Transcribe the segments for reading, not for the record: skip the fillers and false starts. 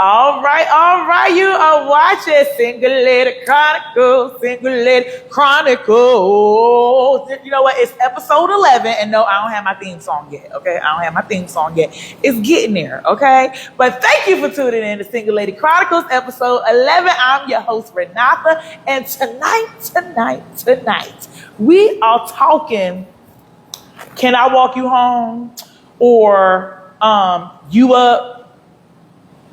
All right. You are watching Single Lady Chronicles, You know what? It's episode 11, and no, I don't have my theme song yet, okay? I don't have my theme song yet. It's getting there, okay? But thank you for tuning in to Single Lady Chronicles, episode 11. I'm your host, Rhenotha, and tonight, we are talking, can I walk you home? Or you up?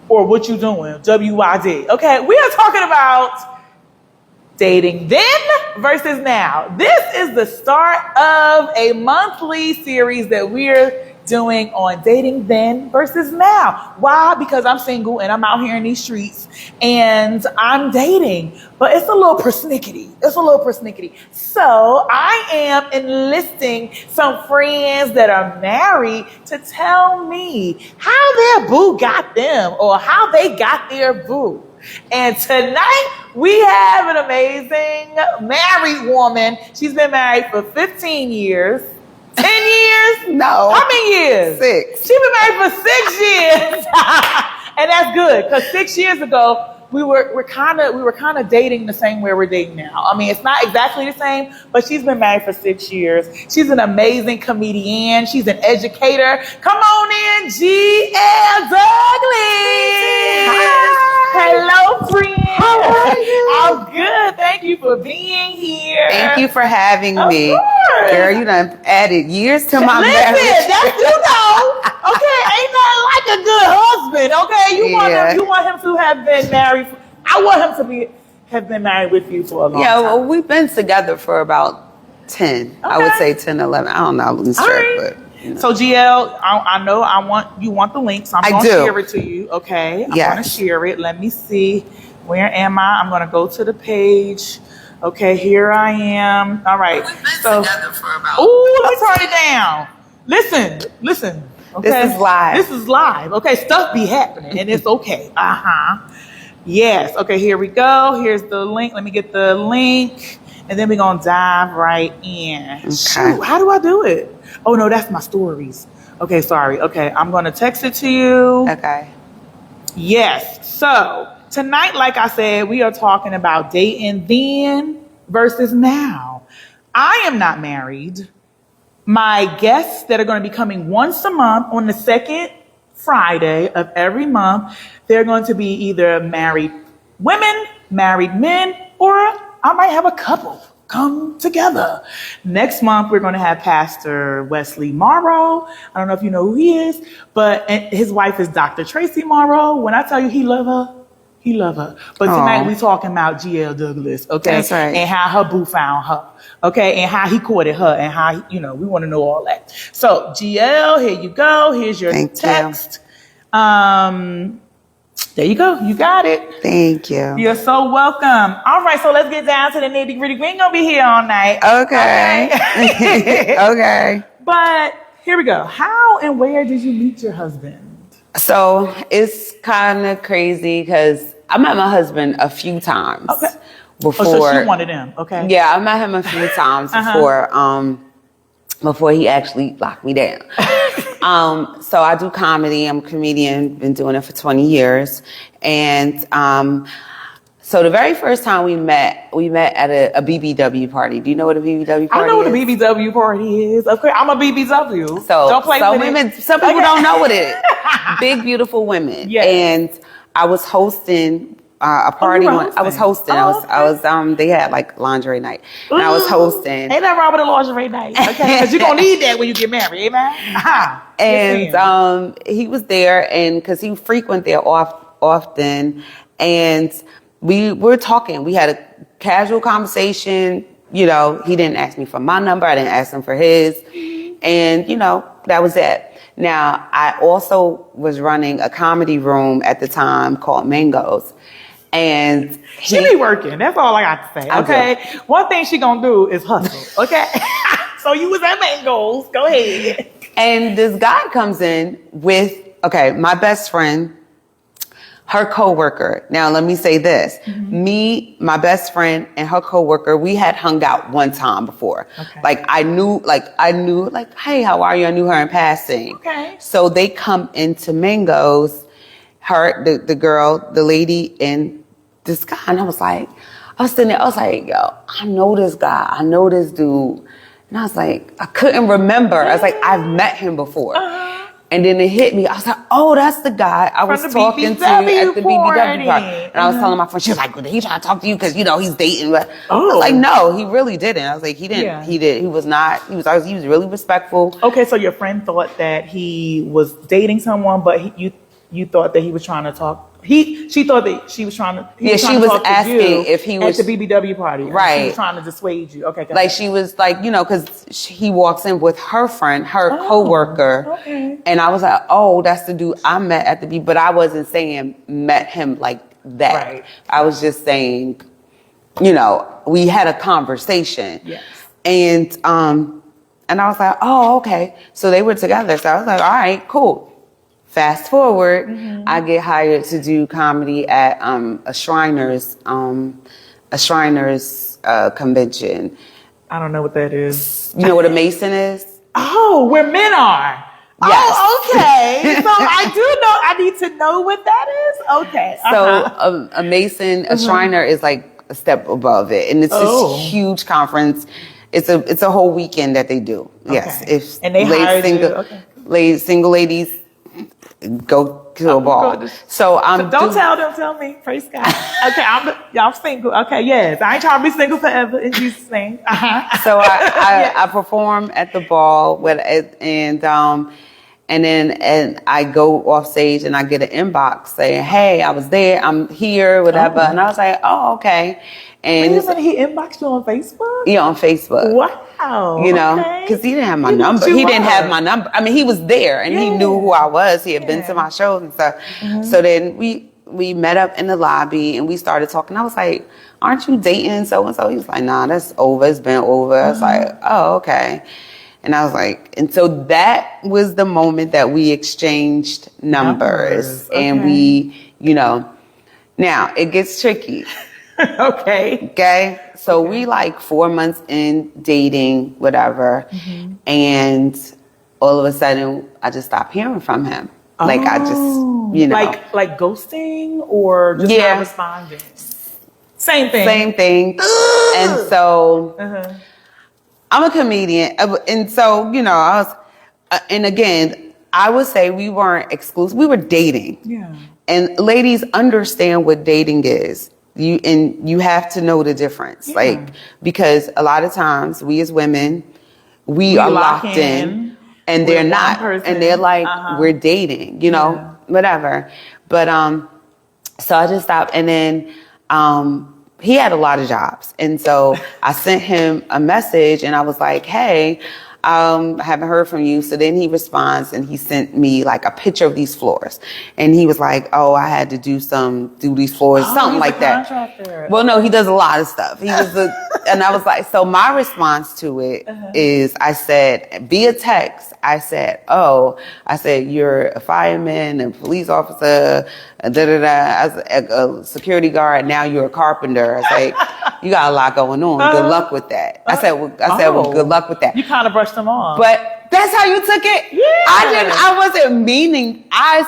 Or what you doing, WYD. Okay, we are talking about dating then versus now. This is the start of a monthly series that we're doing on dating then versus now. Why? Because I'm single and I'm out here in these streets and I'm dating, but it's a little persnickety. So I am enlisting some friends that are married to tell me how their boo got them or how they got their boo. And tonight we have an amazing married woman. She's been married for 15 years. 10 years? No. How many years? 6. She's been married for 6 years. And that's good, because 6 years ago, we were kind of dating the same way we're dating now. I mean, it's not exactly the same, but she's been married for 6 years. She's an amazing comedian. She's an educator. Come on in, G.L. Douglas. Hi. Hello, friend. How are you? I'm good. Thank you for being here. Thank you for having Of me. course. Girl, you done added years to my Listen, marriage. that's, okay, ain't nothing like a good husband, okay? You want him to have been married. I want him to have been married with you for a long time. Well, we've been together for about 10. I would say 10, 11. I don't know. I wasn't sure, right. but. You know. So GL, I know you want the link, so I'm going to share it to you, okay? I'm going to share it. Let me see. Where am I? I'm going to go to the page. Okay, here I am. All right. We've been together for about. Ooh, let me turn it down. Listen. Okay? This is live. Okay, stuff be happening, and it's okay. Yes. Okay, here we go. Here's the link. Let me get the link, and then we're going to dive right in. Okay. Shoot, how do I do it? Oh, no, that's my stories. Okay, sorry. Okay, I'm going to text it to you. Okay. Yes. So tonight, like I said, we are talking about dating then versus now. I am not married. My guests that are going to be coming once a month on the second Friday of every month, they're going to be either married women, married men, or I might have a couple come together. Next month, we're going to have Pastor Wesley Morrow. I don't know if you know who he is, but his wife is Dr. Tracy Morrow. When I tell you he love her, he love her. But tonight we talking about G.L. Douglas, okay? That's right. And how her boo found her, okay? And how he courted her and how, we want to know all that. So G.L., here you go. Here's your text. There you go. You got it. Thank you. You're so welcome. All right, so let's get down to the nitty gritty. We ain't going to be here all night. Okay. Okay. But here we go. How and where did you meet your husband? So it's kind of crazy because I met my husband a few times before. Oh, so she wanted him. Okay. Yeah, I met him a few times before he actually locked me down. So I do comedy. I'm a comedian. Been doing it for 20 years. And so the very first time we met at a BBW party. Do you know what a BBW party is? I know what a BBW party is. Of course, I'm a BBW. So don't play with it. Some people don't know what it is. Big, beautiful women. Yes. And I was hosting a party. I was hosting. They had like lingerie night. And I was hosting. Ain't that wrong with a lingerie night? Okay. Because you're going to need that when you get married. Amen. And he was there, and because he frequent there often, and we were talking. We had a casual conversation. He didn't ask me for my number. I didn't ask him for his. And, that was it. Now, I also was running a comedy room at the time called Mangoes. And she be working. That's all I got to say. Okay. One thing she gonna do is hustle. Okay. So you was at Mangoes. Go ahead. And this guy comes in with, my best friend, her coworker. Now, let me say this. Mm-hmm. Me, my best friend, and her coworker, we had hung out one time before. Okay. I knew, hey, how are you? I knew her in passing. Okay. So they come into Mango's, the girl, the lady, and this guy. And I was sitting there, I was like, yo, I know this guy. I know this dude. And I was like, I couldn't remember. I was like, I've met him before. And then it hit me. I was like, oh, that's the guy I was talking to at the BBW party. And I was telling my friend, she was like, well, did he try to talk to you? Because, he's dating. I was like, no, he really didn't. I was like, he didn't. Yeah. He did. He was not. He was really respectful. Okay, so your friend thought that he was dating someone, but you thought that he was trying to talk. She thought that she was trying to. She was asking if he was at the BBW party. Right. She was trying to dissuade you. Okay. Like she was like, because he walks in with her friend, her coworker. Okay. And I was like, oh, that's the dude I met at the BBW. But I wasn't saying met him like that. Right. I was just saying, we had a conversation. Yes. And I was like, oh, okay. So they were together. So I was like, all right, cool. Fast forward, I get hired to do comedy at a Shriners convention. I don't know what that is. You know what a Mason is? Oh, where men are. Yes. Oh, okay. So I do know. I need to know what that is. Okay. So a Mason, a Shriner is like a step above it, and it's this huge conference. It's a whole weekend that they do. Okay. Yes. And they hire single ladies. Go to a ball. So don't tell them. Tell me. Praise God. Okay, y'all single. Okay, yes. I ain't trying to be single forever in Jesus' name. So I perform at the ball and then I go off stage and I get an inbox saying, "Hey, I was there. I'm here. Whatever." And I was like, "Oh, okay." And he inboxed you on Facebook? Yeah, on Facebook. Wow. Because he didn't have my number. He didn't have my number. I mean, he was there and he knew who I was. He had been to my shows and stuff. So then we met up in the lobby and we started talking. I was like, aren't you dating so-and-so? He was like, nah, that's over. It's been over. I was like, oh, okay. And I was like, and so that was the moment that we exchanged numbers. And we, now it gets tricky. Okay. So we 4 months in dating, whatever. And all of a sudden I just stopped hearing from him. I just, Like ghosting or just not responding? Same thing. And so I'm a comedian. And so, I was, and again, I would say we weren't exclusive. We were dating. Yeah. And ladies understand what dating is. You have to know the difference, because a lot of times we as women, we are locked in and they're not, and they're like, we're dating, whatever. But, so I just stopped. And then, he had a lot of jobs. And so I sent him a message and I was like, hey, I haven't heard from you. So then he responds and he sent me a picture of these floors. And he was like, oh, I had to do these floors, something like that. Contractor. Well, no, he does a lot of stuff. He was and I was like, so my response to it is I said, via text, I said, you're a fireman, a police officer, a security guard. Now you're a carpenter. I was like, you got a lot going on. Good luck with that. I said, well, good luck with that. You kind of brushed them off. But that's how you took it? Yeah. I wasn't meaning, I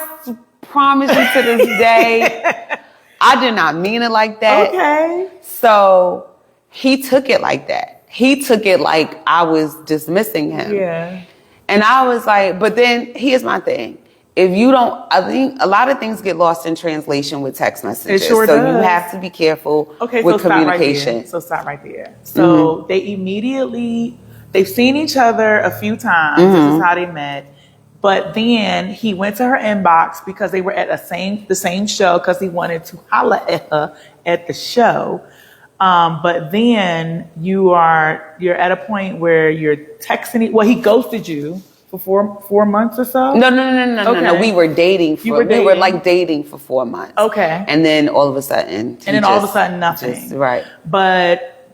promise you to this day, I did not mean it like that. Okay. So he took it like that. He took it like I was dismissing him. Yeah. And I was like, but then here's my thing. If you don't, I think a lot of things get lost in translation with text messages. It sure so does. You have to be careful with communication. Stop right there. So they've seen each other a few times. This is how they met. But then he went to her inbox because they were at the same show because he wanted to holla at her at the show. But then you're at a point where you're texting. Well, he ghosted you for 4 months or so. No. We were dating. We were dating for 4 months. Okay. And then all of a sudden. Nothing. Right. But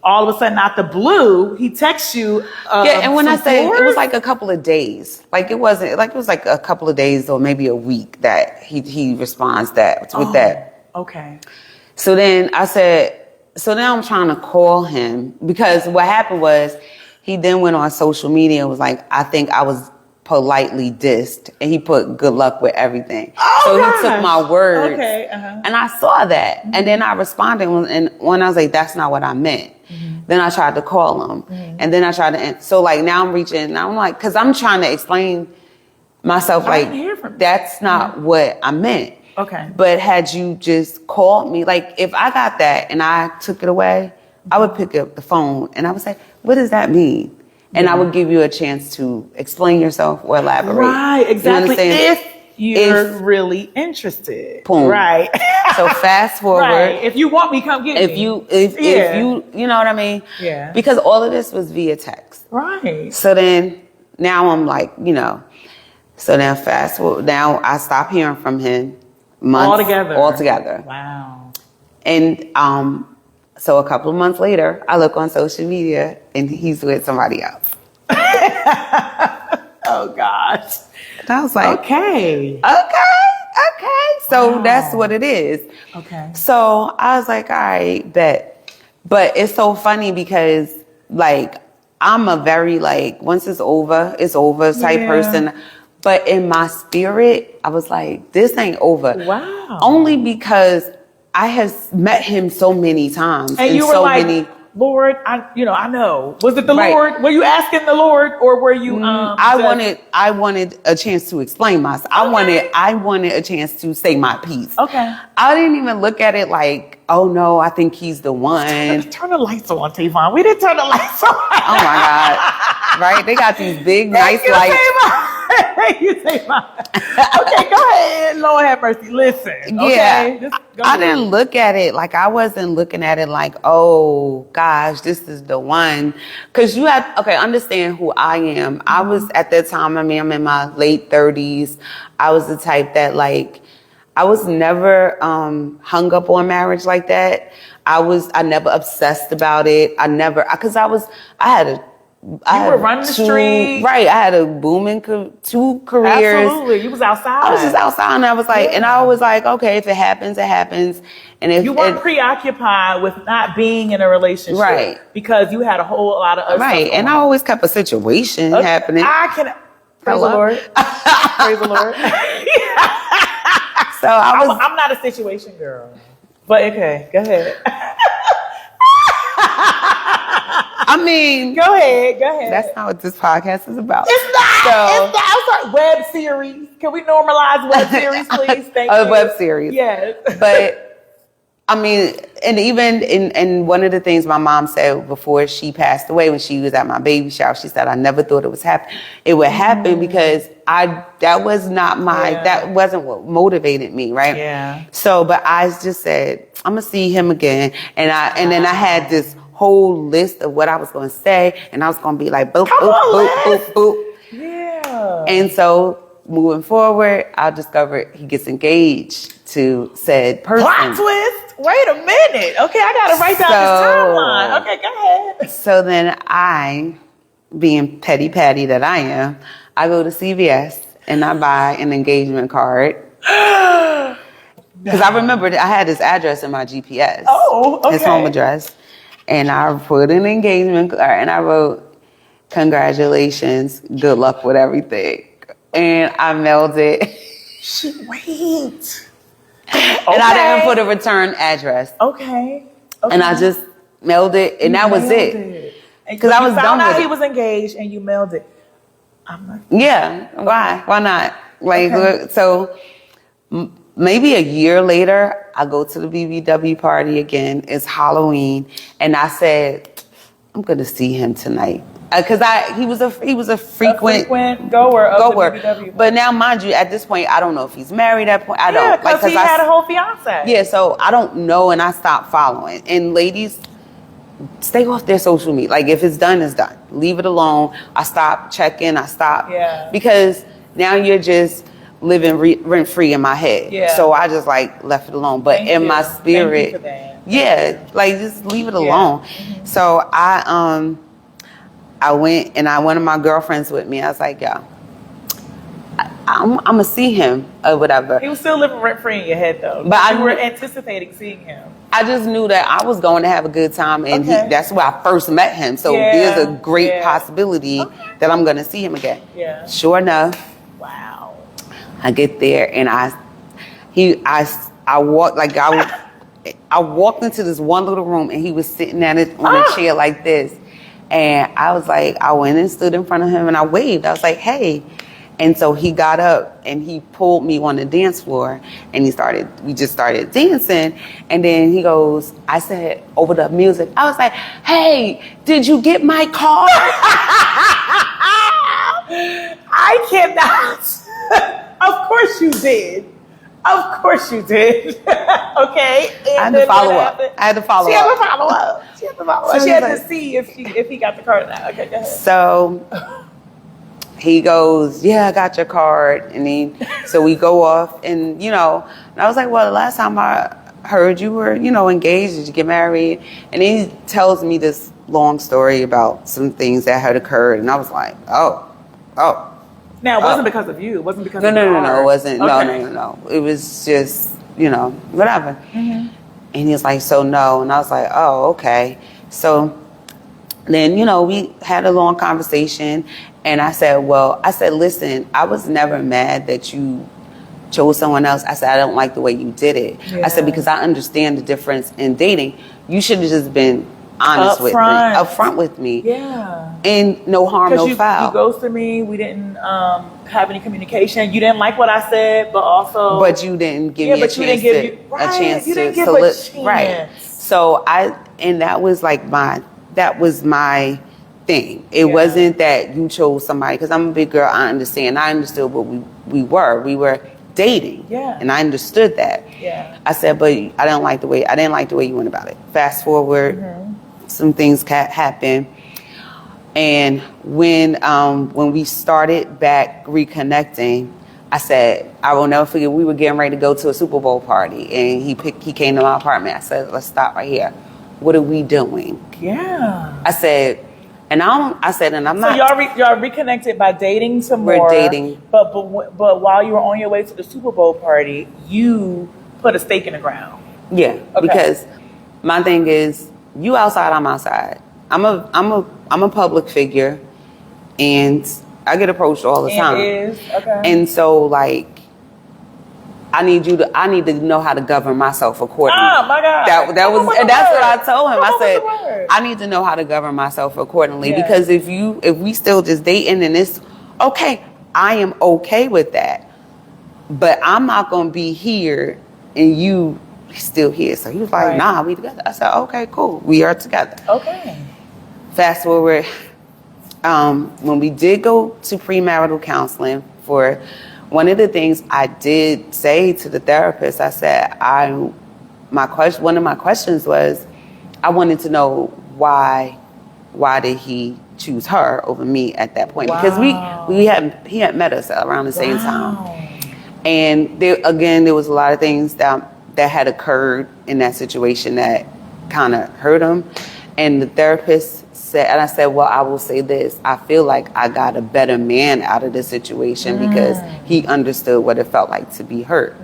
all of a sudden, out the blue, he texts you. And when I say it was a couple of days, it was a couple of days or maybe a week that he responds with that. Okay. So then I said, so now I'm trying to call him because what happened was he then went on social media and was like, I think I was politely dissed, and he put good luck with everything. Oh, so gosh. He took my words, okay, and I saw that, and then I responded, and when I was like, "That's not what I meant." Then I tried to call him, and then I tried to. So like now I'm reaching, and I'm like, because I'm trying to explain myself, like that's not what I meant. Okay. But had you just called me, like if I got that and I took it away, I would pick up the phone and I would say, "What does that mean?" And I would give you a chance to explain yourself or elaborate. Right, exactly. If you're really interested. Boom. Right. So fast forward. Right. If you want me, come get me. If you, you know what I mean? Yeah. Because all of this was via text. Right. So then now I'm like, so then fast forward. Now I stopped hearing from him. Months altogether. Wow. And so a couple of months later, I look on social media and he's with somebody else. Oh gosh. And I was like, okay. So that's what it is. Okay. So I was like, all right, bet. But it's so funny because like I'm a very like once it's over type person. But in my spirit, I was like, this ain't over. Wow. Only because I have met him so many times. And you were like, Lord, I know. Was it the Lord? Were you asking the Lord, or were you? I wanted a chance to explain myself. Okay. I wanted a chance to say my piece. Okay. I didn't even look at it like, oh no, I think he's the one. Turn the lights on, Tavon. We didn't turn the lights on. Oh my God! Right? They got these big, nice lights. You say mine. Okay, go ahead. Lord have mercy. Listen. Okay? Yeah. I didn't look at it like I wasn't looking at it like, oh gosh, this is the one. Cause you have, understand who I am. I was at that time, I'm in my late 30s. I was the type that like, I was never hung up on marriage like that. I never obsessed about it. I were running the street. Right. I had a booming 2 careers. Absolutely. You was outside. I was just outside and I was like, and I was like, okay, if it happens, it happens. And if you weren't preoccupied with not being in a relationship. Right. Because you had a whole lot of other stuff going and I always kept a situation happening. Praise the Lord. Praise the Lord. So I'm not a situation girl. But okay, go ahead. I mean, go ahead. That's not what this podcast is about. It's not. I'm sorry. Web series. Can we normalize web series, please? Thank you. A web series. Yes. But I mean, and even in one of the things my mom said before she passed away, when she was at my baby shower, she said, I never thought it would happen because that wasn't what motivated me, right? Yeah. So, but I just said, I'm gonna see him again, and then I had this whole list of what I was going to say, and I was going to be like, boop, boop, boop, boop, boop. Yeah. And so moving forward, I discovered he gets engaged to said person. Plot twist? Wait a minute. Okay, I got to write down this timeline. Okay, go ahead. So then I, being petty Patty that I am, I go to CVS and I buy an engagement card. Because I remembered I had his address in my GPS. Oh, okay. His home address. And I put an engagement card and I wrote, congratulations, good luck with everything. And I mailed it. Wait. And I didn't put a return address. Okay. And I just mailed it and that was it. Because I was done with it. He was engaged and you mailed it. Yeah. Why? Why not? Like, so maybe a year later, I go to the BBW party again. It's Halloween, and I said, "I'm going to see him tonight," because he was a frequent goer of the BBW. But now, mind you, at this point, I don't know if he's married. At point, I don't. Yeah, because he had a whole fiance. Yeah, so I don't know, and I stopped following. And ladies, stay off their social media. Like if it's done, it's done. Leave it alone. I stopped checking. I stopped. Yeah. Because now you're just living rent free in my head. Yeah. So I just like left it alone. But in my spirit, like just leave it alone. Mm-hmm. So I went and one of my girlfriends with me. I was like, yo, I'm gonna see him or whatever. He was still living rent free in your head though. But you were anticipating seeing him. I just knew that I was going to have a good time, and that's where I first met him. So there's a great possibility that I'm going to see him again. Yeah. Sure enough. Wow. I get there, and I walked like I walked into this one little room, and he was sitting at it on a chair like this, and I was like, I went and stood in front of him, and I waved. I was like, hey. And so he got up and he pulled me on the dance floor, and we just started dancing. And then he goes, I said over the music, I was like, hey, did you get my card? I cannot. Of course you did. Of course you did. Okay. I had to follow up. She had to follow up. She had to see if he got the card or not. Okay, go ahead. So he goes, yeah, I got your card. And then, so we go off and, and I was like, well, the last time I heard you were, engaged, did you get married? And then he tells me this long story about some things that had occurred. And I was like, oh. Now, it wasn't because of you. It wasn't because of No, it wasn't. Okay. No. It was just, whatever. Mm-hmm. And he was like, so no. And I was like, oh, okay. So then, we had a long conversation. And I said, listen, I was never mad that you chose someone else. I said, I don't like the way you did it. Yeah. I said, because I understand the difference in dating. You should have just been honest upfront with me. Yeah. And no harm, no foul. You ghosted me. We didn't have any communication. You didn't like what I said, but you didn't give me a chance to right. So that was my thing. It wasn't that you chose somebody, because I'm a big girl. I understand. I understood what we were. We were dating. Yeah. And I understood that. Yeah. I said, but I didn't like the way you went about it. Fast forward, some things happen. And when we started back reconnecting, I said, I will never forget, we were getting ready to go to a Super Bowl party, and he came to my apartment. I said, let's stop right here. What are we doing? Yeah. I said, and I'm not. So y'all reconnected by dating some more. We're dating. But while you were on your way to the Super Bowl party, you put a stake in the ground. Yeah. Okay. Because my thing is, you outside, I'm outside. I'm a public figure, and I get approached all the time. Okay. And so I need to know how to govern myself accordingly. Oh my God. That's what I told him. I said, I need to know how to govern myself accordingly, because if we still just dating and it's okay, I am okay with that. But I'm not gonna be here and you still here. So he was like, nah, we together. I said, okay, cool. We are together. Okay. Fast forward, when we did go to premarital counseling, for one of the things I did say to the therapist, I said, one of my questions was, I wanted to know why did he choose her over me at that point? Wow. Because he had met us around the same time. And there was a lot of things that had occurred in that situation that kind of hurt him. And the therapist said, and I said, well, I will say this. I feel like I got a better man out of this situation because he understood what it felt like to be hurt.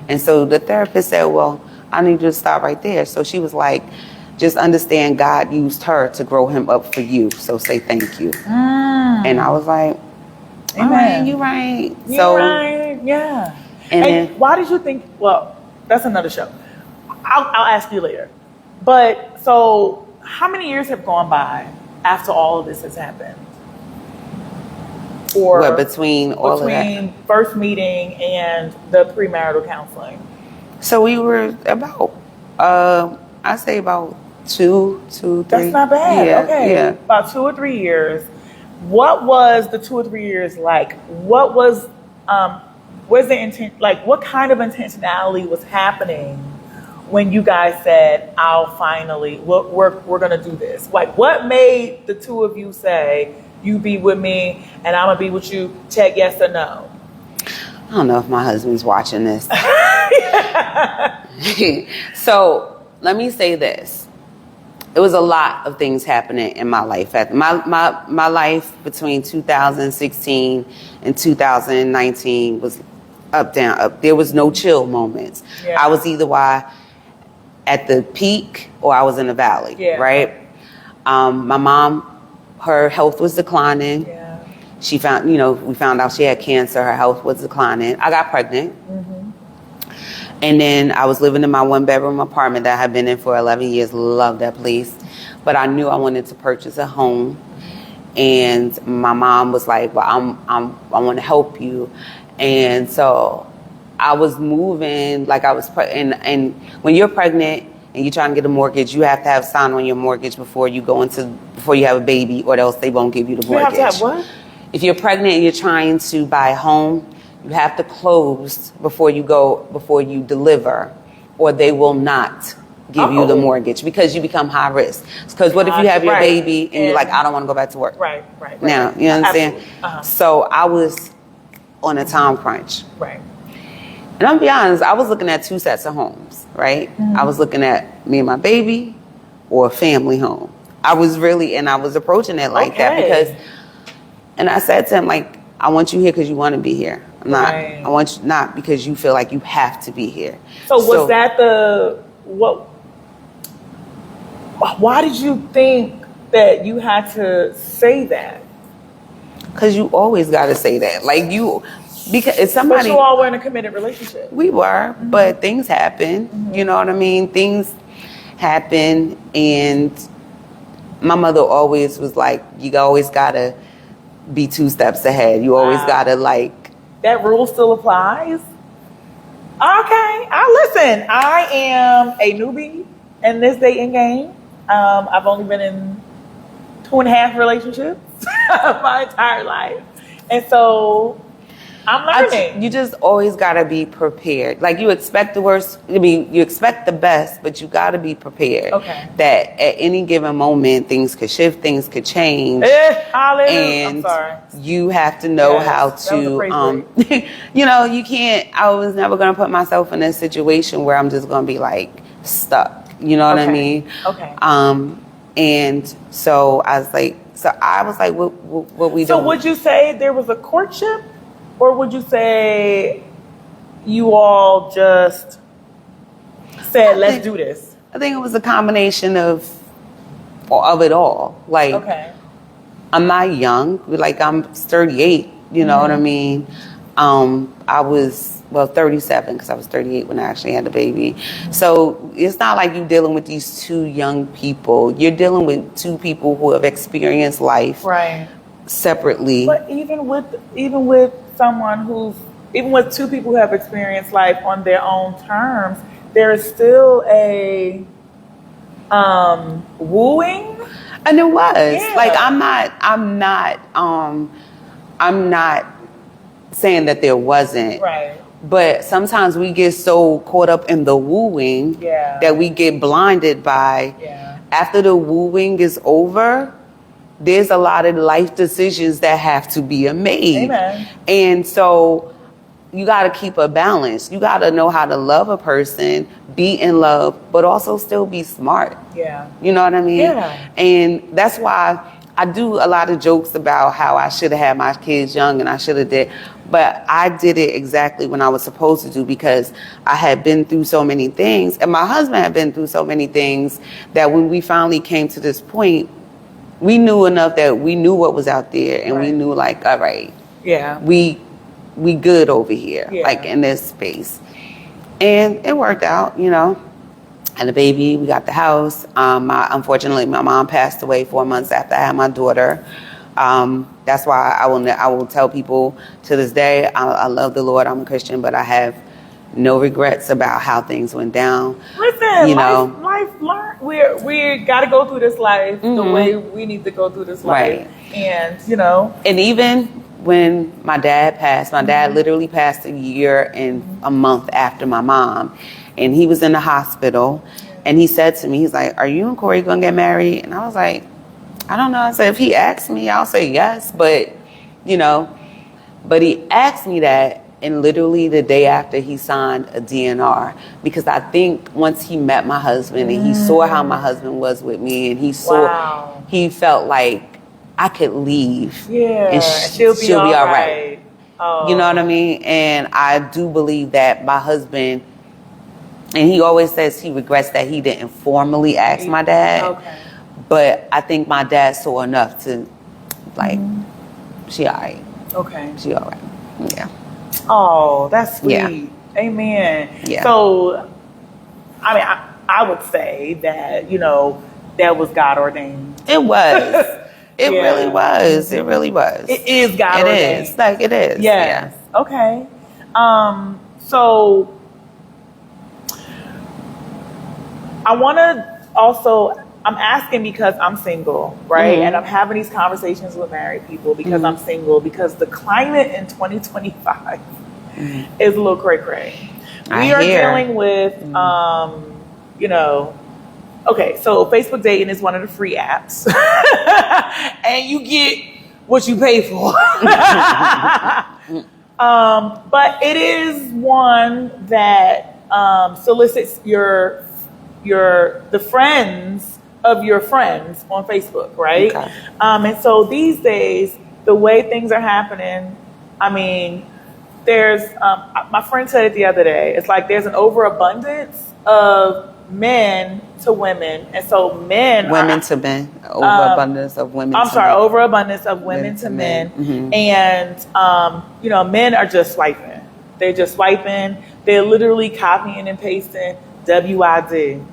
And so the therapist said, well, I need you to stop right there. So she was like, just understand God used her to grow him up for you. So say thank you. And I was like, all right, you're right. You're right, yeah. And then, why did you think, well, that's another show. I'll ask you later. But so how many years have gone by after all of this has happened? Or between first meeting and the premarital counseling? So we were about, I say about 2, 3. That's not bad. Yeah, okay. Yeah. About 2 or 3 years. What was the 2 or 3 years like? What was the intent? Like, what kind of intentionality was happening when you guys said, we're gonna do this? Like, what made the two of you say, you be with me and I'm gonna be with you, check yes or no? I don't know if my husband's watching this. So let me say this. it was a lot of things happening in my life. My life between 2016 and 2019 was up, down, up. There was no chill moments. Yeah. I was either at the peak or I was in the valley, right? My mom, her health was declining. Yeah. She found, we found out she had cancer. Her health was declining. I got pregnant. And then I was living in my 1-bedroom apartment that I had been in for 11 years. Loved that place. But I knew I wanted to purchase a home. And my mom was like, well, I want to help you. And so I was moving like I was, and when you're pregnant and you're trying to get a mortgage, you have to have sign on your mortgage before you have a baby, or else they won't give you the mortgage. You have to have what? If you're pregnant and you're trying to buy a home, you have to close before you deliver, or they will not give you the mortgage because you become high risk. Because what if you have your baby and you're like, I don't want to go back to work? Right. Now, you know what I'm saying? So I was on a time crunch. Right. And I'm gonna be honest, I was looking at 2 sets of homes, right? I was looking at me and my baby or a family home. I was approaching it like that because, and I said to him, like, I want you here because you want to be here. I want you not because you feel like you have to be here. So was that why did you think that you had to say that? Because you always got to say that. Because it's somebody. But you all were in a committed relationship. We were, but things happen. You know what I mean? Things happen, and my mother always was like, you always got to be 2 steps ahead. You always got to That rule still applies? Okay. Listen, I am a newbie in this dating game. I've only been in 2.5 relationships my entire life. And so I'm learning. You just always got to be prepared. Like, you expect the worst. I mean, you expect the best, but you got to be prepared. Okay. That at any given moment, things could shift, things could change. Hallelujah. And I'm sorry. you have to know how to, you can't, I was never going to put myself in a situation where I'm just going to be stuck. You know what I mean? Okay. And so I was like, what we doing? So would you say there was a courtship? Or would you say you all just said, let's do this? I think it was a combination of it all. I'm not young. I'm 38. You know what I mean? I was, 37 because I was 38 when I actually had the baby. So it's not like you're dealing with these 2 young people. You're dealing with 2 people who have experienced life separately. But even with someone even with 2 people who have experienced life on their own terms, there is still a wooing. And it was. Yeah. I'm not saying that there wasn't. Right. But sometimes we get so caught up in the wooing that we get blinded by after the wooing is over, there's a lot of life decisions that have to be made. Amen. And so you got to keep a balance. You got to know how to love a person, be in love, but also still be smart. Yeah. You know what I mean? Yeah. And that's why I do a lot of jokes about how I should have had my kids young and I should have did. But I did it exactly when I was supposed to do, because I had been through so many things and my husband had been through so many things that when we finally came to this point, we knew enough that we knew what was out there and we knew all right, we good over here, in this space. And it worked out, Had a baby, we got the house. Unfortunately, my mom passed away 4 months after I had my daughter. That's why I will tell people to this day, I love the Lord, I'm a Christian, but I have no regrets about how things went down. Listen, life learn. We got to go through this life the way we need to go through this life. And, And even when my dad passed, my dad literally passed a year and a month after my mom. And he was in the hospital. And he said to me, he's like, are you and Corey going to get married? And I was like, I don't know. I said, if he asks me, I'll say yes. But, but he asked me that And literally the day after, he signed a DNR, because I think once he met my husband and he saw how my husband was with me, and he felt like I could leave. Yeah, and she'll be all right. Oh. You know what I mean? And I do believe that my husband, and he always says he regrets that he didn't formally ask my dad. Okay. But I think my dad saw enough to, like, she all right. Okay. She all right. Yeah. Oh, that's sweet. Yeah. Amen. Yeah. So, I mean, I would say that, that was God ordained. It was. It really was. It really was. It is God ordained. It is. Like, it is. Yes. Yeah. Okay. So, I want to also, I'm asking because I'm single, right? And I'm having these conversations with married people because I'm single, because the climate in 2025 is a little cray-cray. We are dealing with, okay, so Facebook dating is one of the free apps. And you get what you pay for. But it is one that solicits the friends of your friends on Facebook, right? Okay. And so these days, the way things are happening, I mean, there's, my friend said it the other day, it's like there's an overabundance of men to women. And so women to men, overabundance of women I'm sorry, overabundance of women to men. Mm-hmm. And, men are just swiping. They're just swiping. They're literally copying and pasting WYD.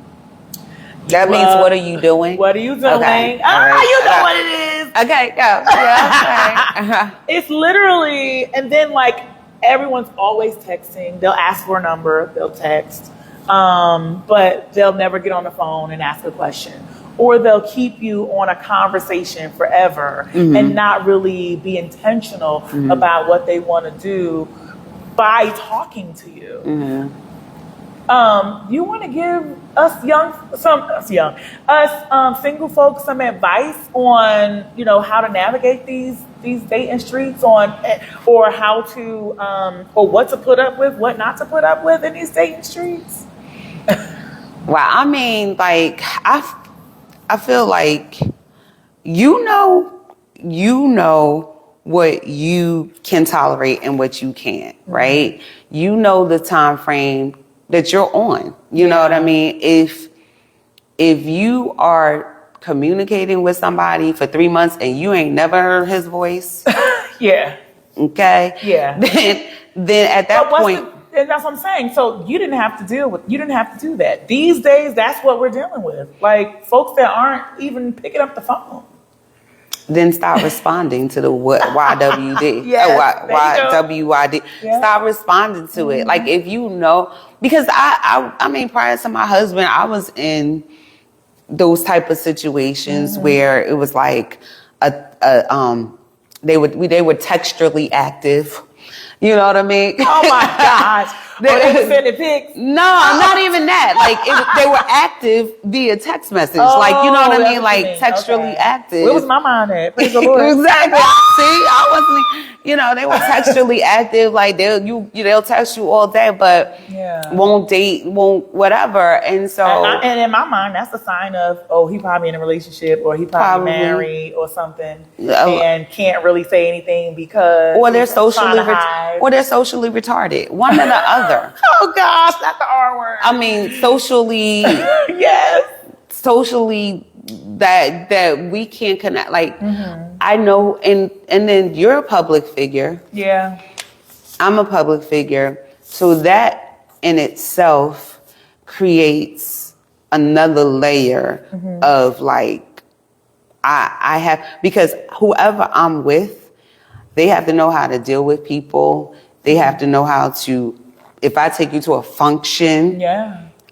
That means, what are you doing? What are you doing? Okay. You know what it is. Okay, go. Yeah, okay. It's literally, and then like everyone's always texting. They'll ask for a number, they'll text, but they'll never get on the phone and ask a question. Or they'll keep you on a conversation forever and not really be intentional about what they want to do by talking to you. You want to give us single folks some advice on, how to navigate these dating streets or how to, or what to put up with, what not to put up with in these dating streets? Wow. I mean, like, I feel like, you know what you can tolerate and what you can't, right? You know the time frame that you're on. You know what I mean? If you are communicating with somebody for 3 months and you ain't never heard his voice, yeah. Okay. Yeah. Then at that point, and that's what I'm saying. So you didn't have to do that. These days, that's what we're dealing with. Like folks that aren't even picking up the phone. Then stop responding to the YWD. WYD. Yeah. Stop responding to it. Like, if you know, because I mean, prior to my husband, I was in those type of situations where it was like they were textually active. You know what I mean? Oh my gosh. They were sending pics? No, not even that. Like, they were active via text message. Like, you know what I mean? Like, textually active. Where was my mind at? Praise the Lord. Exactly. See, I wasn't, they were textually active. Like, they'll text you all day, but won't date, won't whatever. And so. And in my mind, that's a sign of, he probably in a relationship, or he probably married or something, and can't really say anything because. Or they're socially retarded. One or the other. Oh gosh, not the R word. I mean, socially. Yes. Socially, that we can't connect. Like, I know, and then you're a public figure. Yeah. I'm a public figure. So that in itself creates another layer of like, I have, because whoever I'm with, they have to know how to deal with people. They have to know how to, if I take you to a function,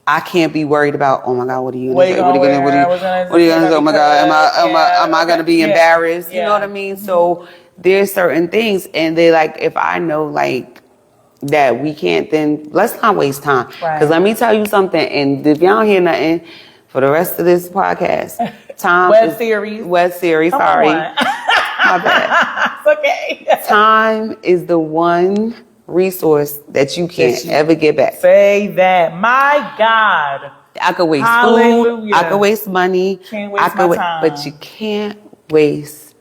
I can't be worried about, oh my God, what are you going to say? What are you going to say? Oh my God, am I going to be embarrassed? You know what I mean? So there's certain things, and they like, if I know like that we can't, then let's not waste time. Because let me tell you something, and if y'all don't hear nothing for the rest of this podcast, Web series, sorry. My bad. It's okay. Time is the one resource that you can't ever get back. Say that. My God. I could waste Hallelujah. food. I could waste money. Can't waste my time. But you can't waste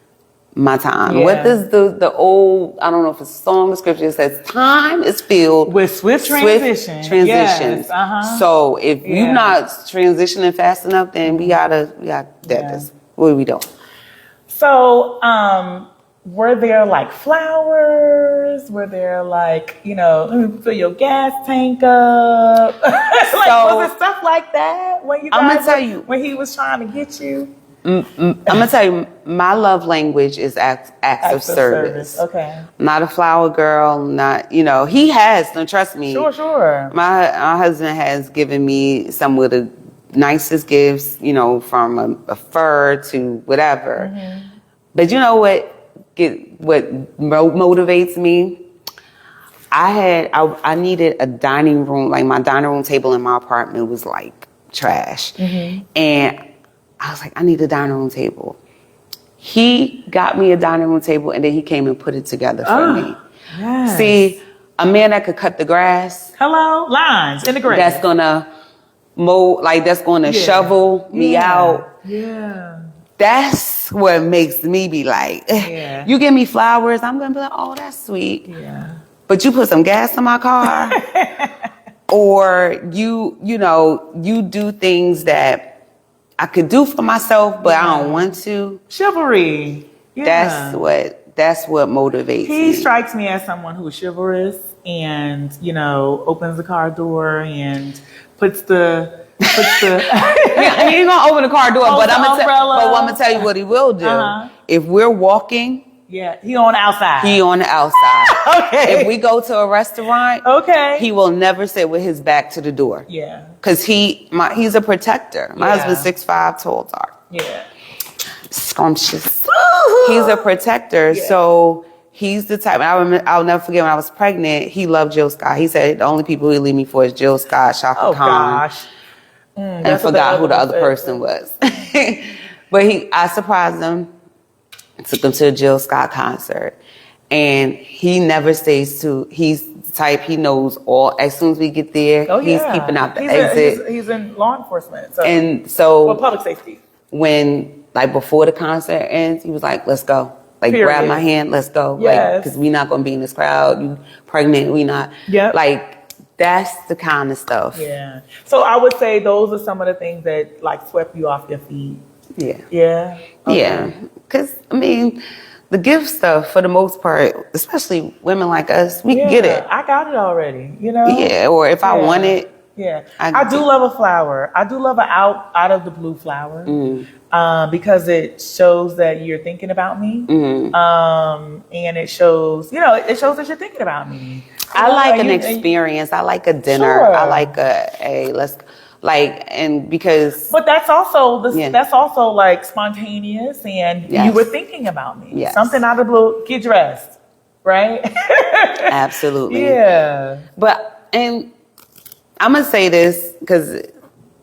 my time. Yeah. What does the old, I don't know if it's a song or scripture, it says time is filled with swift transitions. Yes. So if you're not transitioning fast enough, then we gotta that's what are we doing? So, were there like flowers? Were there like, let me fill your gas tank up? Was it stuff like that when you guys when he was trying to get you? I'm gonna tell you, my love language is acts of service. Okay. Not a flower girl, not, he has, no, trust me. Sure. My husband has given me some of the nicest gifts, from a fur to whatever. Mm-hmm. But you know what motivates me? I needed a dining room, like my dining room table in my apartment was like trash. Mm-hmm. And I was like, I need a dining room table. He got me a dining room table and then he came and put it together for me. Yes. See, a man that could cut the grass. Hello? Lines in the grass. That's gonna mow, that's gonna shovel me out. Yeah. That's what makes me be like, you give me flowers, I'm gonna be like, oh, that's sweet. Yeah. But you put some gas in my car, or you do things that I could do for myself, but I don't want to. Chivalry. Yeah. That's what motivates me. He strikes me as someone who's chivalrous and, opens the car door and puts the he ain't gonna open the car door, but I'm gonna tell you what he will do. If we're walking, he on the outside. Okay. If we go to a restaurant, he will never sit with his back to the door. Yeah. Because he's a protector. My husband's 6'5", tall, dark. Yeah. Scrumptious. He's a protector, so he's the type. I'll never forget when I was pregnant. He loved Jill Scott. He said the only people he'd leave me for is Jill Scott, Shaka Khan. Gosh. And forgot who the other person was. But I surprised him. Took him to a Jill Scott concert. And he never stays he's the type, he knows all, as soon as we get there, he's keeping out the exit. He's in law enforcement. Public safety. When, before the concert ends, he was like, let's go. Grab my hand, let's go. Yes. Because we're not going to be in this crowd. You pregnant, we not. Yep. That's the kind of stuff. Yeah. So I would say those are some of the things that swept you off your feet. Yeah. Yeah. Okay. Yeah. Because, the gift stuff, for the most part, especially women like us, we get it. I got it already, Yeah, or if I want it. Yeah. I do love a flower. I do love an out of the blue flower because it shows that you're thinking about me. And it shows, that you're thinking about me. I like an experience. I like a dinner. Sure. I like but that's also spontaneous and you were thinking about me. Yes. Something out of the blue, get dressed, right? Absolutely. Yeah. And I'm gonna say this because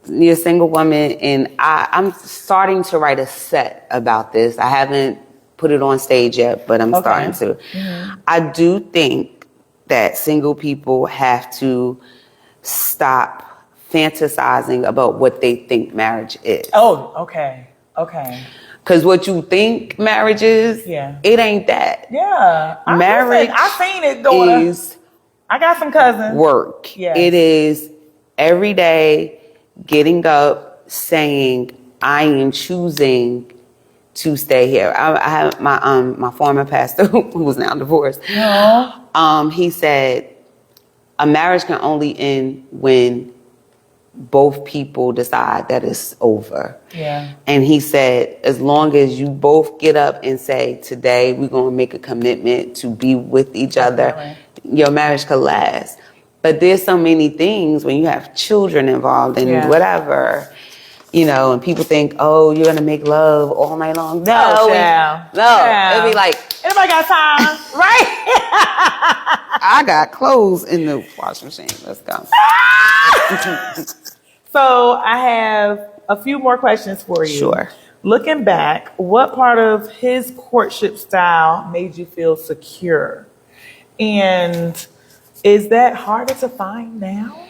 you're a single woman, and I'm starting to write a set about this. I haven't put it on stage yet, but I'm starting to. Mm-hmm. I do think that single people have to stop fantasizing about what they think marriage is. Oh, okay. Because what you think marriage is, it ain't that. Yeah. Marriage I've seen it, daughter. Is I got some cousins. Work. Yes. It is every day getting up, saying, I am choosing to stay here. I have my former pastor who was now divorced. He said a marriage can only end when both people decide that it's over. Yeah. And he said, as long as you both get up and say, today we're going to make a commitment to be with each other, your marriage could last. But there's so many things when you have children involved and whatever, and people think, oh, you're going to make love all night long. No. It'd be like, anybody got time, right? I got clothes in the washing machine. Let's go. So I have a few more questions for you. Sure. Looking back, what part of his courtship style made you feel secure? And Is that harder to find now?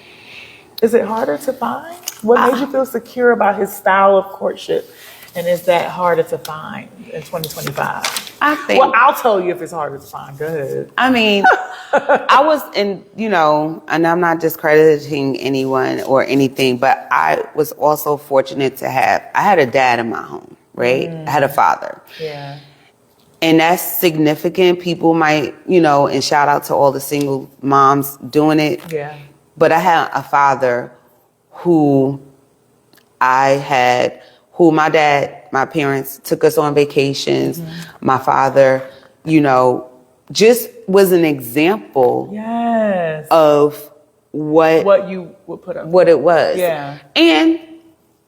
Is it harder to find? What made you feel secure about his style of courtship? And is that harder to find in 2025? I think. Well, I'll tell you if it's harder to find. Go ahead. I mean, I was in, and I'm not discrediting anyone or anything, but I was also fortunate to I had a dad in my home, right? I had a father. Yeah. And that's significant. People might, and shout out to all the single moms doing it. Yeah. But I had a father who my parents took us on vacations. Mm-hmm. My father, just was an example of what you would put up. What it was. Yeah. And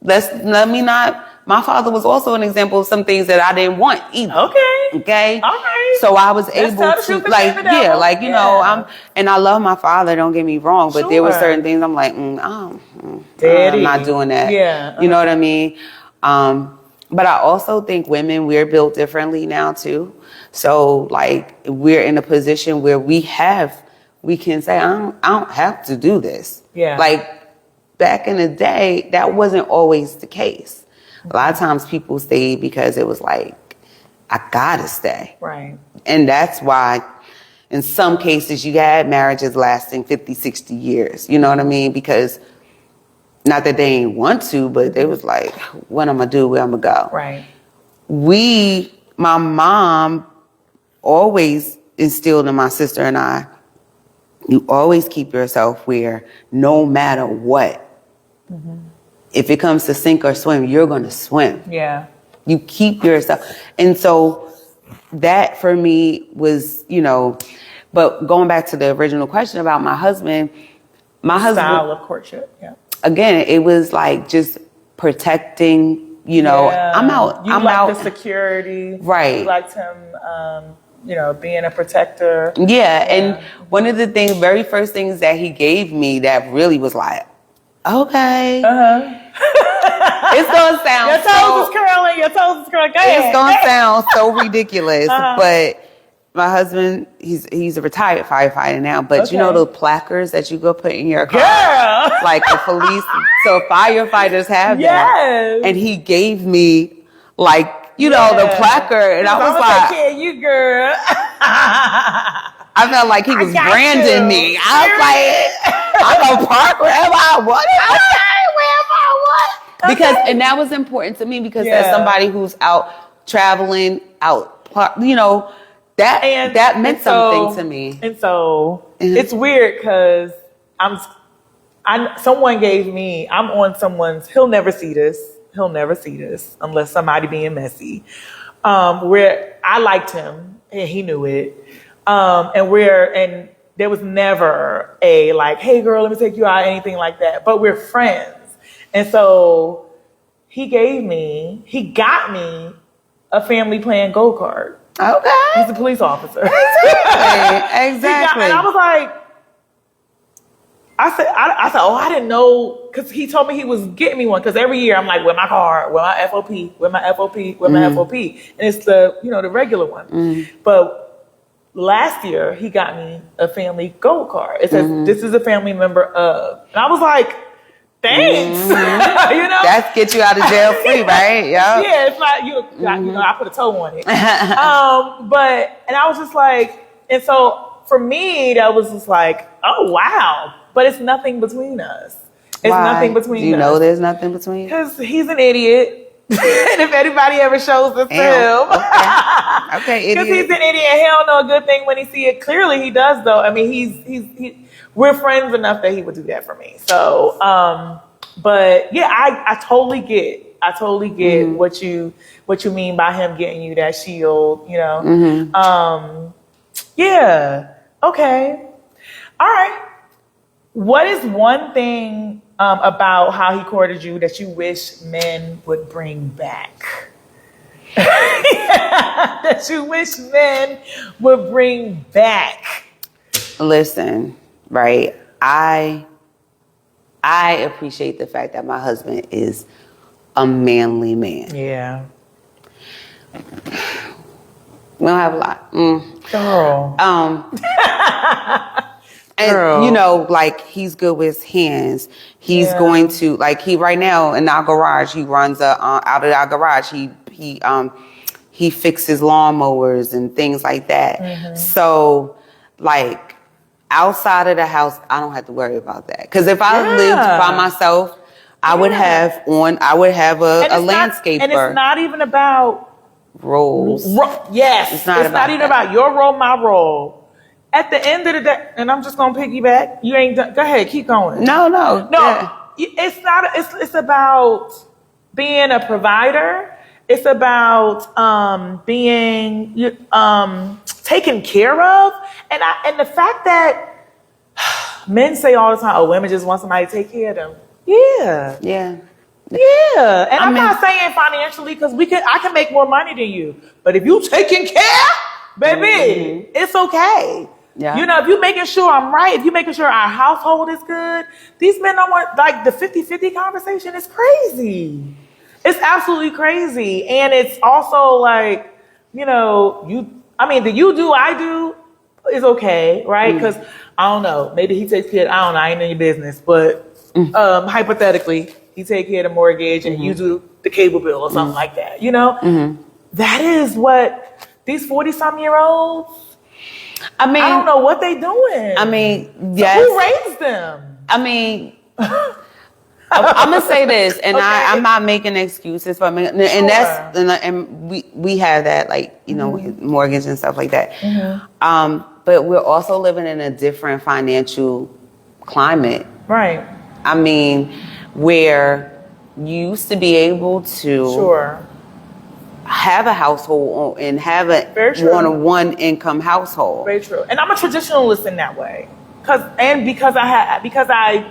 my father was also an example of some things that I didn't want either. Okay. All right. So I was able to, and I love my father, don't get me wrong, but there were certain things I'm like, I'm not doing that. Yeah. You know what I mean? But I also think women, we're built differently now too. So like we're in a position where we can say, I don't have to do this. Yeah. Like back in the day, that wasn't always the case. A lot of times people stayed because it was like, I gotta stay. Right. And that's why in some cases you had marriages lasting 50, 60 years. You know what I mean? Because not that they ain't want to, but they was like, what I'm gonna do, where I'm gonna go. Right. My mom always instilled in my sister and I, you always keep yourself where no matter what, if it comes to sink or swim, you're gonna swim. Yeah. You keep yourself. And so that for me was, but going back to the original question about my husband, style of courtship. Yeah. Again, it was like just protecting, I'm out. You liked the security. Right. You liked him, being a protector. Yeah. And one of the very first things that he gave me that really was like, okay. It's gonna sound your toes is curling. Go ahead. It's gonna sound so ridiculous, but my husband, he's a retired firefighter now. But you know those placards that you go put in your car, like the police. So firefighters have that, and he gave me the placard, and I was like, take care of you, girl. I felt like he was branding me. I was like, I'm gonna park wherever I want. Because, and that was important to me because as somebody who's out traveling, that meant something to me. And so it's weird because someone gave me, I'm on someone's, he'll never see this unless somebody being messy. Where I liked him and he knew it. And there was never a like, hey girl, let me take you out, anything like that. But we're friends. And so he got me a family plan go-kart. Okay. He's a police officer. Exactly. And I was like, I said, I didn't know, because he told me he was getting me one. Because every year I'm like, where my car, where my FOP, where my FOP, where my FOP. And it's the regular one. But last year he got me a family go-kart. It says, this is a family member of. And I was like, thanks. That gets you out of jail free, right? Yep. Yeah, it's not I put a toe on it. And I was just like, and so for me, that was just like, oh wow. But it's nothing between us. It's nothing between us. You know there's nothing between? Because he's an idiot. And if anybody ever shows this to him. Okay, because he's an idiot. He don't know a good thing when he see it. Clearly he does though. I mean, we're friends enough that he would do that for me. So, but yeah, I totally get what you mean by him getting you that shield, yeah. Okay. All right. What is one thing about how he courted you that you wish men would bring back? That you wish men would bring back? Listen, right? I appreciate the fact that my husband is a manly man. Yeah. We don't have a lot. Girl. And you know, like he's good with his hands. He's going to like he right now in our garage. He runs out of our garage. He fixes lawnmowers and things like that. So like outside of the house, I don't have to worry about that. Because if I lived by myself, I would have a landscaper. And it's not even about roles. Yes, it's not even about your role, my role. At the end of the day, and I'm just gonna piggyback. You ain't done, go ahead, keep going. No. Yeah. It's not. It's about being a provider. It's about being taken care of, and the fact that men say all the time, "Oh, women just want somebody to take care of them." Yeah. And I'm not saying financially because I can make more money than you, but if you taking care, baby, it's okay. Yeah. You know, if you're making sure I'm right, if you're making sure our household is good, these men don't want, like, the 50-50 conversation is crazy. It's absolutely crazy. And it's also like, you know, the you do, I do is okay, right? Because I don't know, maybe he takes care, I don't know, I ain't in your business, but hypothetically, he take care of the mortgage and you do the cable bill or something like that, you know? That is what these 40-some-year-olds, I don't know what they doing. Yes. So who raised them? I'm gonna say this, and I'm not making excuses for me, and we have that, like, you know, mortgage and stuff like that. But we're also living in a different financial climate, right? Where you used to be able to have a household and have a one income household. Very true. And I'm a traditionalist in that way. Because I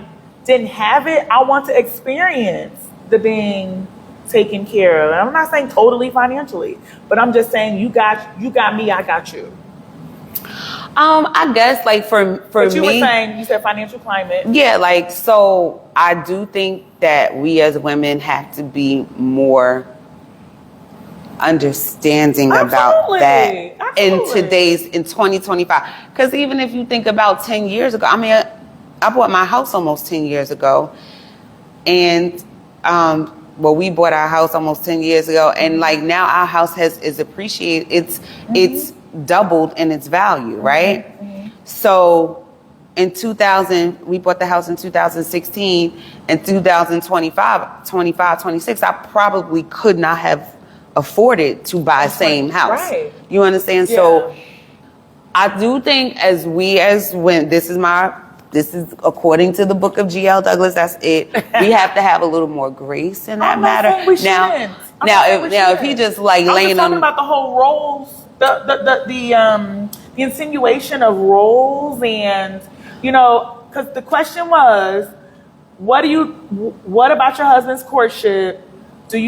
didn't have it, I want to experience the being taken care of. And I'm not saying totally financially, but I'm just saying you got me, I got you. I guess like for but you me, were saying, you said financial climate. Yeah, like, so I do think that we as women have to be more understanding about that in 2025. Because even if you think about 10 years ago, I bought my house almost 10 years ago. And, we bought our house almost 10 years ago. And like now our house is appreciated. It's doubled in its value, right? So in 2000, we bought the house in 2016. In 2025, 26, I probably could not have afforded to buy the same house. Right. You understand? Yeah. So I do think this is according to the book of G.L. Douglas, that's it. We have to have a little more grace in that matter. If he just like laying talking about the whole roles, the insinuation of roles, and you know, because the question was, what about your husband's courtship do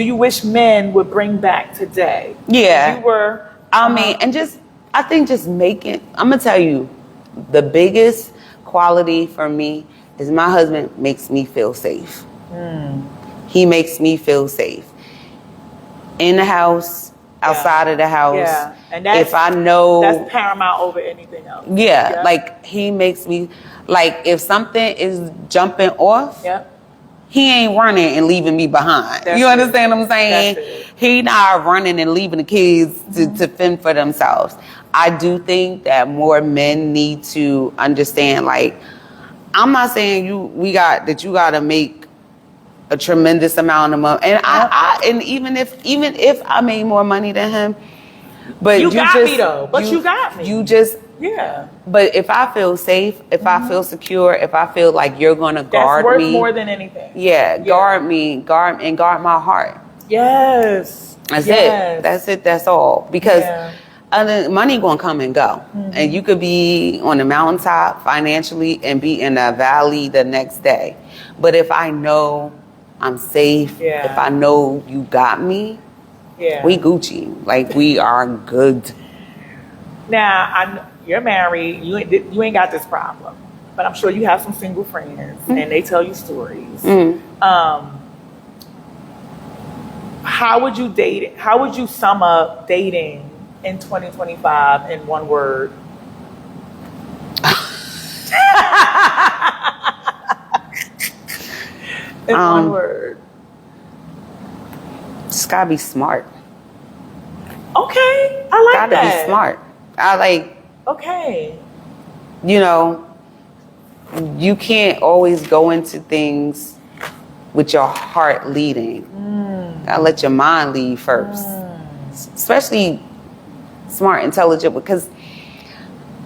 you wish men would bring back today? Yeah. You were I'm gonna tell you, the biggest quality for me is my husband makes me feel safe. He makes me feel safe in the house, outside of the house. Yeah. And if I know that's paramount over anything else. Yeah. Like he makes me, like, if something is jumping off, he ain't running and leaving me behind. You understand what I'm saying? He not running and leaving the kids to fend for themselves. I do think that more men need to understand, like, I'm not saying you got to make a tremendous amount of money. And even if I made more money than him, but you got me though. But you got me. You just But if I feel safe, if I feel secure, if I feel like you're gonna guard me, that's worth more than anything. Guard me, guard my heart. Yes. That's it. That's all. Because money gonna come and go, and you could be on the mountaintop financially and be in a valley the next day. But if I know I'm safe, if I know you got me, we Gucci. Like, we are good. Now, you're married. You ain't got this problem, but I'm sure you have some single friends, and they tell you stories. How would you sum up dating in 2025 in one word? In one word. Just gotta be smart. Okay, I like gotta that. Be smart. I like. Okay. You know, you can't always go into things with your heart leading. Gotta let your mind lead first. Especially smart, intelligent, because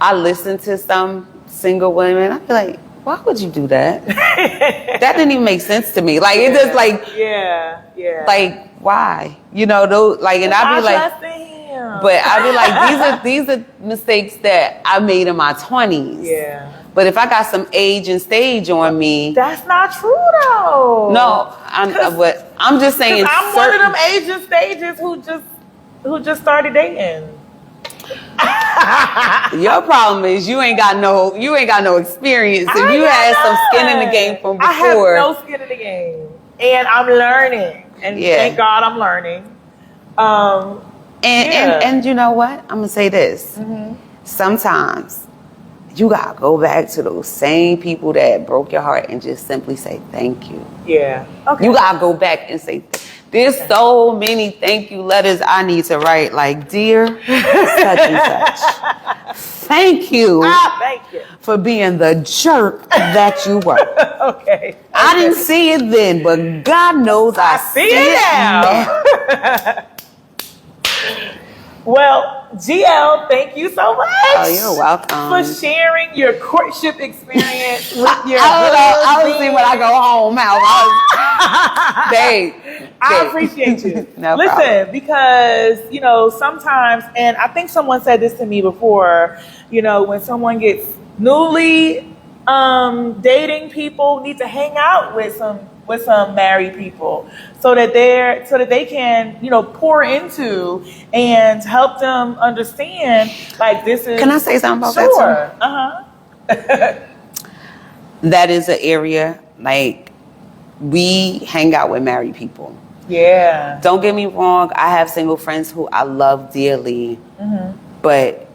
I listen to some single women, I feel like, why would you do that? That didn't even make sense to me. Like, it just like, like, why? You know, those, like, and I'd be like, but I'd be like, these are mistakes that I made in my 20s. Yeah. But if I got some age and stage on me, that's not true though. No, I'm just saying. I'm one of them age and stages who just started dating. Your problem is you ain't got no experience. If you had some skin in the game from before. I have no skin in the game, and I'm learning. And thank God I'm learning. And you know what? I'm gonna say this. Sometimes you gotta go back to those same people that broke your heart and just simply say thank you. Yeah. Okay. You gotta go back and say, there's so many thank you letters I need to write. Like, dear such and such, thank you. Thank you for being the jerk that you were. Okay. I didn't see it then, but God knows I see it now. Well, GL, thank you so much. Oh, you're welcome. For sharing your courtship experience with your I was see when I go home. I appreciate you. No Listen, problem. because, you know, sometimes, and I think someone said this to me before, you know, when someone gets newly dating, people need to hang out with some married people so that they can, you know, pour into and help them understand, like, this is. Can I say something about that too? That is an area, like, we hang out with married people. Yeah. Don't get me wrong, I have single friends who I love dearly, but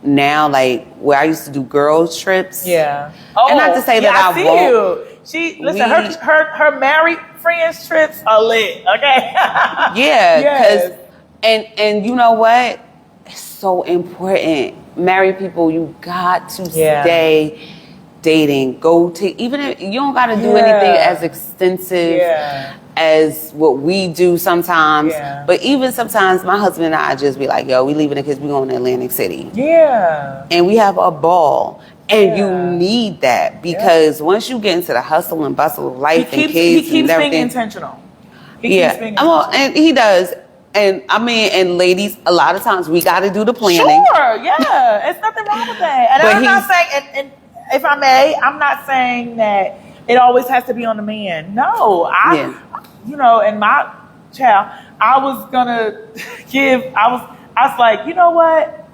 now, like, where I used to do girls trips. Yeah. And not to say that I see won't. You. Her married friends trips are lit. Okay. Yeah. Yes. And you know what? It's so important. Married people, you got to stay dating. Go to, even if you don't got to do anything as extensive as what we do sometimes. Yeah. But even sometimes my husband and I just be like, yo, we leaving the kids, we going to Atlantic City. Yeah. And we have a ball. And you need that because once you get into the hustle and bustle of life and kids and everything. He keeps being intentional. And he does. And I mean, and ladies, a lot of times we got to do the planning. Sure, yeah. It's nothing wrong with that. And I'm not saying, and if I may, I'm not saying that it always has to be on the man. No, you know, and my child, I was like, you know what?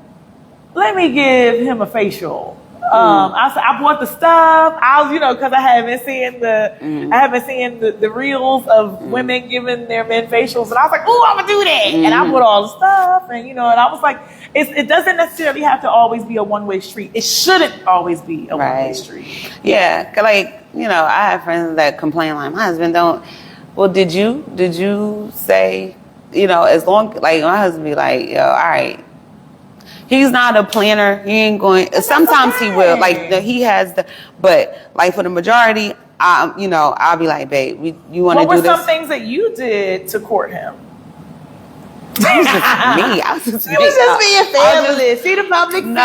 Let me give him a facial. I said, I bought the stuff. I was, you know, because I haven't seen the reels of women giving their men facials, and I was like, "Ooh, I'm gonna do that!" And I bought all the stuff, and you know, and I was like, it doesn't necessarily have to always be a one-way street. It shouldn't always be a one-way street. Yeah, like, you know, I have friends that complain like, my husband don't. Well, did you say, you know, as long, like, my husband be like, yo, all right. He's not a planner. He ain't going. Sometimes he will. Like, he has but like for the majority, you know, I'll be like, babe, you want to do this? What were some things that you did to court him? It was just me. I was just being fabulous. See the public figure.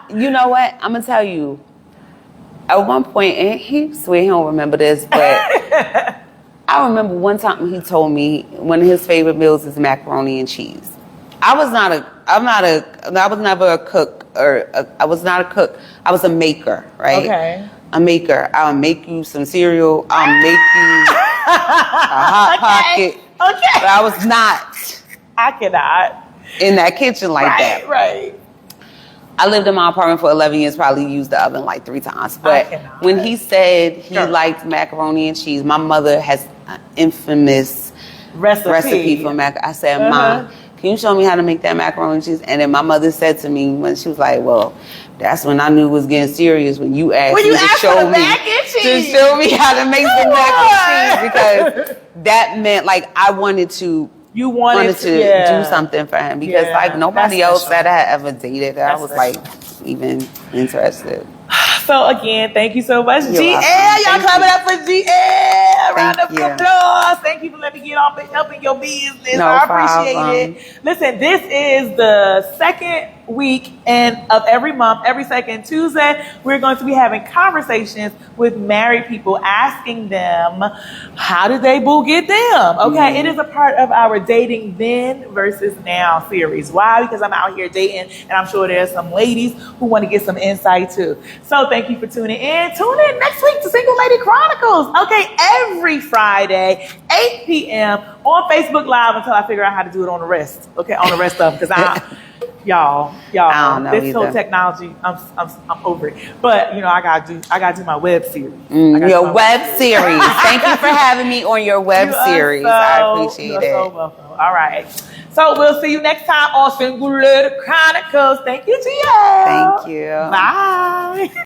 Okay. You know what? I'm gonna tell you. At one point, and he swear he don't remember this, but I remember one time he told me one of his favorite meals is macaroni and cheese. I was never a cook, I was not a cook. I was a maker, right? Okay. A maker. I'll make you some cereal. I'll make you a Hot Pocket. Okay. But I was not. I cannot. In that kitchen like that. Right. I lived in my apartment for 11 years, probably used the oven like 3 times. But when he said he liked macaroni and cheese, my mother has an infamous recipe for macaroni. I said, Mom, can can you show me how to make that macaroni and cheese? And then my mother said to me when she was like, well, that's when I knew it was getting serious when you asked me to show me how to make the mac and cheese, because that meant like I wanted to. You wanted to do something for him, because like nobody else that I ever dated I was like even interested. So again, thank you so much, GL. Y'all clap it up for GL. Round of applause. Thank you for letting me get off and helping your business. I appreciate it. Listen, this is the second week and of every month, every second Tuesday, we're going to be having conversations with married people, asking them, how did they boo get them? Okay, it is a part of our dating then versus now series. Why? Because I'm out here dating, and I'm sure there's some ladies who want to get some insight too. So thank you for tuning in. Tune in next week to Single Lady Chronicles. Okay, every Friday, 8 p.m. on Facebook Live until I figure out how to do it on the rest. Okay, on the rest of them, because y'all, this whole technology, I'm over it. But you know, I gotta do my web series. Your web series. Thank you for having me on your web series. I appreciate it. So welcome. All right. So we'll see you next time on Single Lady Chronicles. Thank you, Tia. Thank you. Bye.